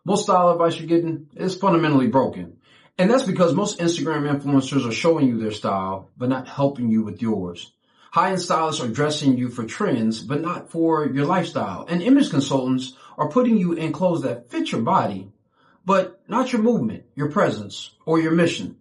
Most style advice you're getting is fundamentally broken. And that's because most Instagram influencers are showing you their style, but not helping you with yours. High-end stylists are dressing you for trends, but not for your lifestyle. And image consultants are putting you in clothes that fit your body, but not your movement, your presence, or your mission.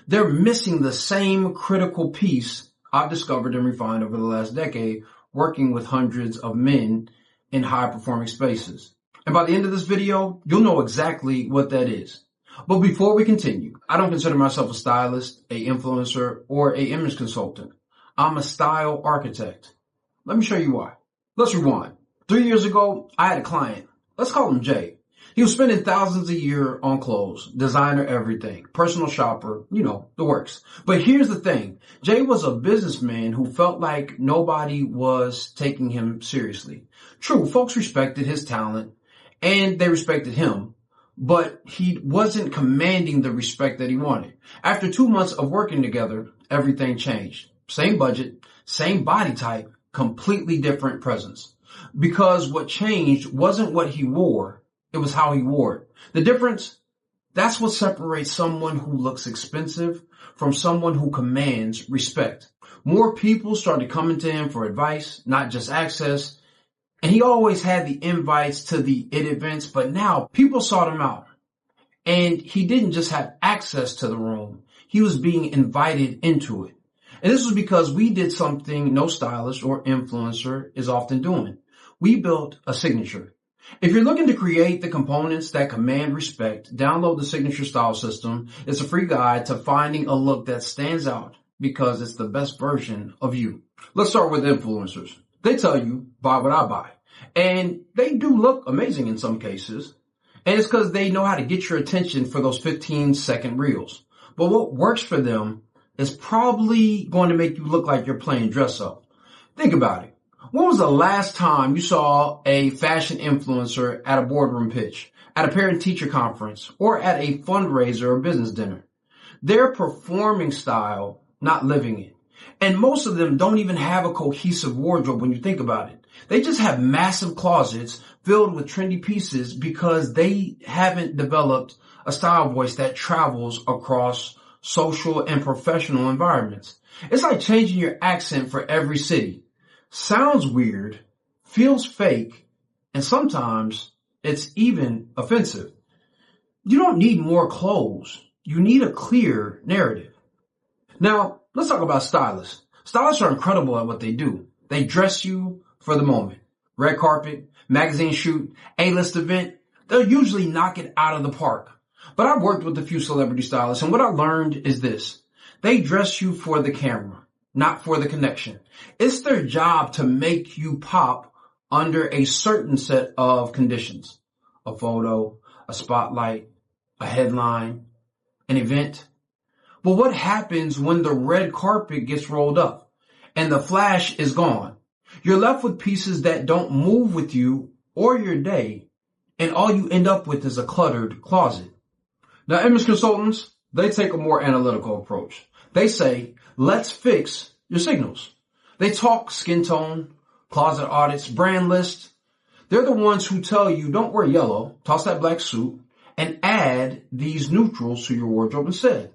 They're missing the same critical piece I've discovered and refined over the last decade, working with hundreds of men in high-performing spaces. And by the end of this video, you'll know exactly what that is. But before we continue, I don't consider myself a stylist, a influencer, or a image consultant. I'm a style architect. Let me show you why. Let's rewind. 3 years ago, I had a client. Let's call him Jay. He was spending thousands a year on clothes, designer everything, personal shopper, the works. But here's the thing. Jay was a businessman who felt like nobody was taking him seriously. True, folks respected his talent and they respected him, but he wasn't commanding the respect that he wanted. After 2 months of working together, everything changed. Same budget, same body type, completely different presence. Because what changed wasn't what he wore, it was how he wore it. The difference, that's what separates someone who looks expensive from someone who commands respect. More people started coming to him for advice, not just access. And he always had the invites to the IT events, but now people sought him out. And he didn't just have access to the room, he was being invited into it. And this was because we did something no stylist or influencer is often doing. We built a signature. If you're looking to create the components that command respect, download the Signature Style System. It's a free guide to finding a look that stands out because it's the best version of you. Let's start with influencers. They tell you, buy what I buy. And they do look amazing in some cases. And it's because they know how to get your attention for those 15-second reels. But what works for them is probably going to make you look like you're playing dress up. Think about it. When was the last time you saw a fashion influencer at a boardroom pitch, at a parent-teacher conference, or at a fundraiser or business dinner? They're performing style, not living it. And most of them don't even have a cohesive wardrobe when you think about it. They just have massive closets filled with trendy pieces because they haven't developed a style voice that travels across social and professional environments. It's like changing your accent for every city. Sounds weird, feels fake, and sometimes it's even offensive. You don't need more clothes. You need a clear narrative. Now, let's talk about stylists. Stylists are incredible at what they do. They dress you for the moment. Red carpet, magazine shoot, A-list event. They'll usually knock it out of the park. But I've worked with a few celebrity stylists, and what I learned is this. They dress you for the camera, not for the connection. It's their job to make you pop under a certain set of conditions. A photo, a spotlight, a headline, an event. But what happens when the red carpet gets rolled up and the flash is gone? You're left with pieces that don't move with you or your day, and all you end up with is a cluttered closet. Now, image consultants, they take a more analytical approach. They say, let's fix your signals. They talk skin tone, closet audits, brand lists. They're the ones who tell you, don't wear yellow, toss that black suit, and add these neutrals to your wardrobe instead.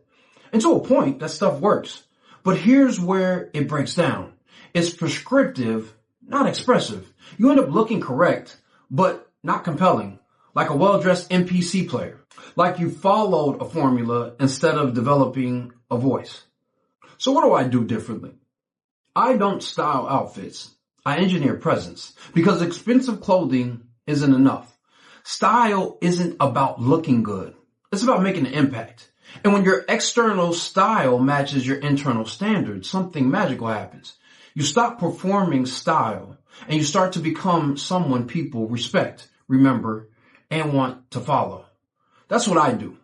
And to a point, that stuff works. But here's where it breaks down. It's prescriptive, not expressive. You end up looking correct, but not compelling, like a well-dressed NPC player, like you followed a formula instead of developing a voice. So what do I do differently? I don't style outfits. I engineer presence because expensive clothing isn't enough. Style isn't about looking good. It's about making an impact. And when your external style matches your internal standards, something magical happens. You stop performing style and you start to become someone people respect, remember, and want to follow. That's what I do.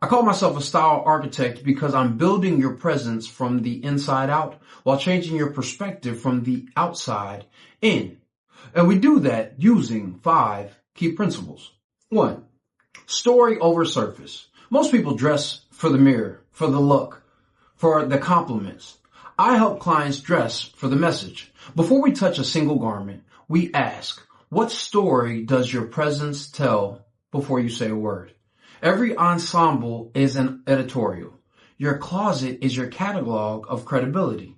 I call myself a style architect because I'm building your presence from the inside out while changing your perspective from the outside in. And we do that using 5 key principles. 1, story over surface. Most people dress for the mirror, for the look, for the compliments. I help clients dress for the message. Before we touch a single garment, we ask, what story does your presence tell before you say a word. Every ensemble is an editorial. Your closet is your catalog of credibility.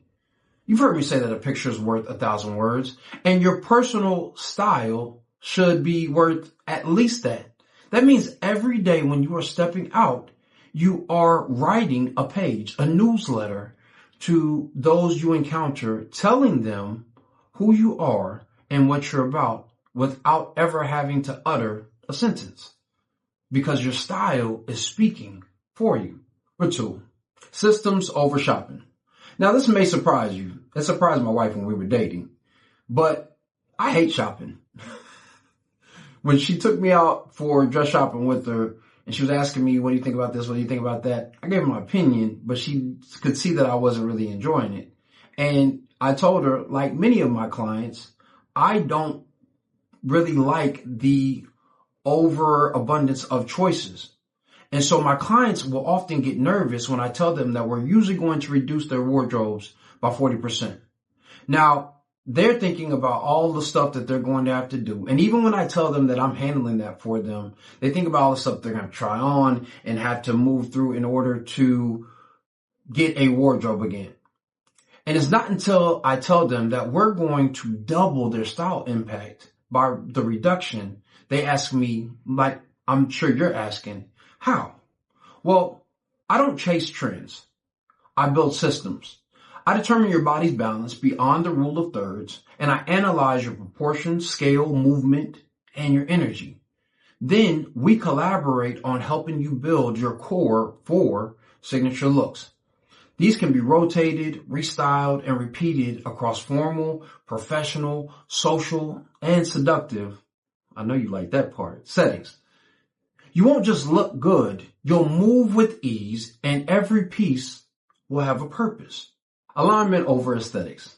You've heard me say that a picture is worth 1,000 words, and your personal style should be worth at least that. That means every day when you are stepping out, you are writing a page, a newsletter to those you encounter, telling them who you are and what you're about without ever having to utter a sentence, because your style is speaking for you. Number 2, systems over shopping. Now, this may surprise you. It surprised my wife when we were dating, but I hate shopping. When she took me out for dress shopping with her and she was asking me, what do you think about this? What do you think about that? I gave her my opinion, but she could see that I wasn't really enjoying it. And I told her, like many of my clients, I don't really like the overabundance of choices. And so my clients will often get nervous when I tell them that we're usually going to reduce their wardrobes by 40%. Now, they're thinking about all the stuff that they're going to have to do. And even when I tell them that I'm handling that for them, they think about all the stuff they're going to try on and have to move through in order to get a wardrobe again. And it's not until I tell them that we're going to double their style impact by the reduction, they ask me, like I'm sure you're asking, how? Well, I don't chase trends. I build systems. I determine your body's balance beyond the rule of thirds, and I analyze your proportions, scale, movement, and your energy. Then we collaborate on helping you build your core 4 signature looks. These can be rotated, restyled, and repeated across formal, professional, social, and seductive, I know you like that part, settings. You won't just look good, you'll move with ease, and every piece will have a purpose. Alignment over aesthetics.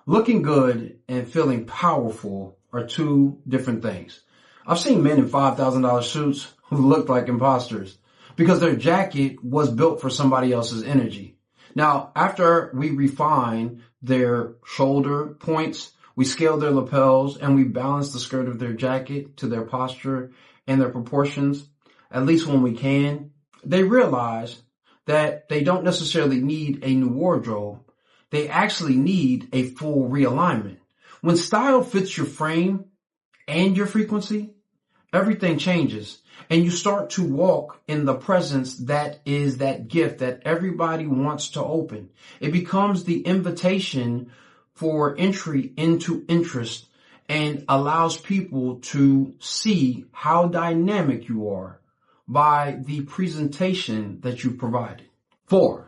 Looking good and feeling powerful are 2 different things. I've seen men in $5,000 suits who looked like imposters because their jacket was built for somebody else's energy. Now, after we refine their shoulder points, we scale their lapels, and we balance the skirt of their jacket to their posture and their proportions, at least when we can, they realize that they don't necessarily need a new wardrobe. They actually need a full realignment. When style fits your frame and your frequency, everything changes, and you start to walk in the presence that is that gift that everybody wants to open. It becomes the invitation for entry into interest and allows people to see how dynamic you are by the presentation that you provided. 4,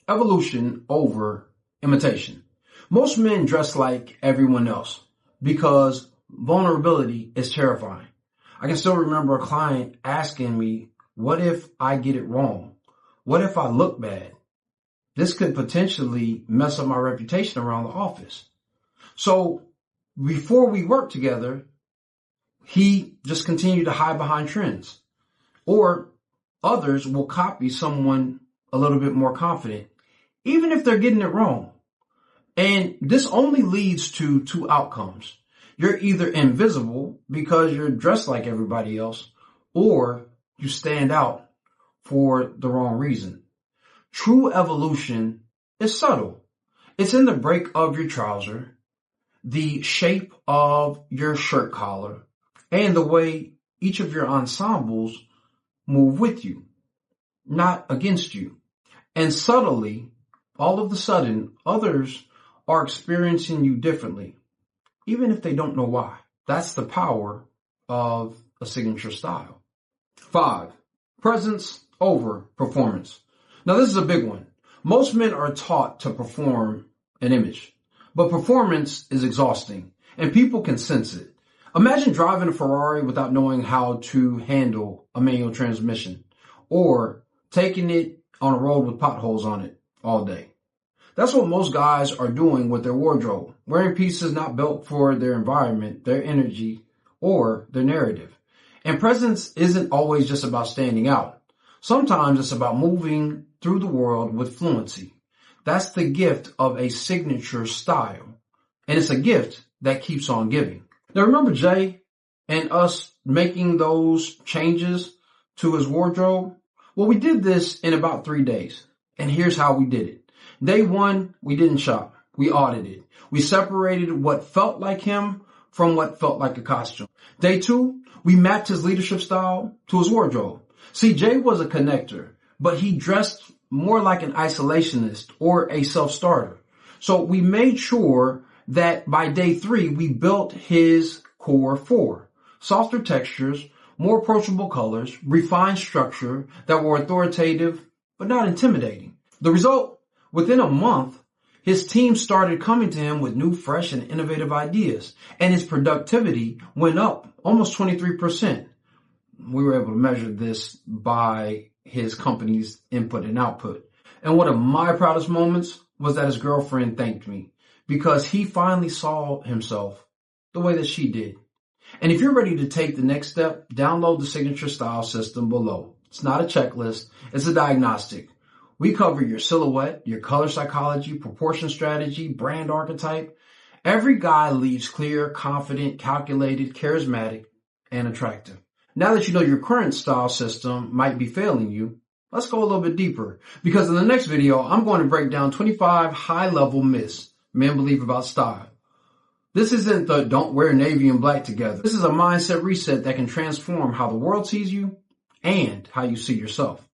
evolution over imitation. Most men dress like everyone else because vulnerability is terrifying. I can still remember a client asking me, what if I get it wrong? What if I look bad? This could potentially mess up my reputation around the office. So before we worked together, he just continued to hide behind trends. Or others will copy someone a little bit more confident, even if they're getting it wrong. And this only leads to 2 outcomes. You're either invisible because you're dressed like everybody else, or you stand out for the wrong reason. True evolution is subtle. It's in the break of your trouser, the shape of your shirt collar, and the way each of your ensembles move with you, not against you. And subtly, all of a sudden, others are experiencing you differently, even if they don't know why. That's the power of a signature style. 5, presence over performance. Now, this is a big one. Most men are taught to perform an image, but performance is exhausting, and people can sense it. Imagine driving a Ferrari without knowing how to handle a manual transmission, or taking it on a road with potholes on it all day. That's what most guys are doing with their wardrobe, wearing pieces not built for their environment, their energy, or their narrative. And presence isn't always just about standing out. Sometimes it's about moving through the world with fluency. That's the gift of a signature style. And it's a gift that keeps on giving. Now remember Jay and us making those changes to his wardrobe? Well, we did this in about 3 days. And here's how we did it. Day 1, we didn't shop. We audited. We separated what felt like him from what felt like a costume. Day 2, we mapped his leadership style to his wardrobe. See, Jay was a connector, but he dressed more like an isolationist or a self-starter. So we made sure that by day 3, we built his core 4. Softer textures, more approachable colors, refined structure that were authoritative but not intimidating. The result, within a month, his team started coming to him with new, fresh, and innovative ideas, and his productivity went up almost 23%. We were able to measure this by his company's input and output. And one of my proudest moments was that his girlfriend thanked me because he finally saw himself the way that she did. And if you're ready to take the next step, download the Signature Style System below. It's not a checklist, it's a diagnostic. We cover your silhouette, your color psychology, proportion strategy, brand archetype. Every guy leaves clear, confident, calculated, charismatic, and attractive. Now that you know your current style system might be failing you, let's go a little bit deeper. Because in the next video, I'm going to break down 25 high-level myths men believe about style. This isn't the don't wear navy and black together. This is a mindset reset that can transform how the world sees you and how you see yourself.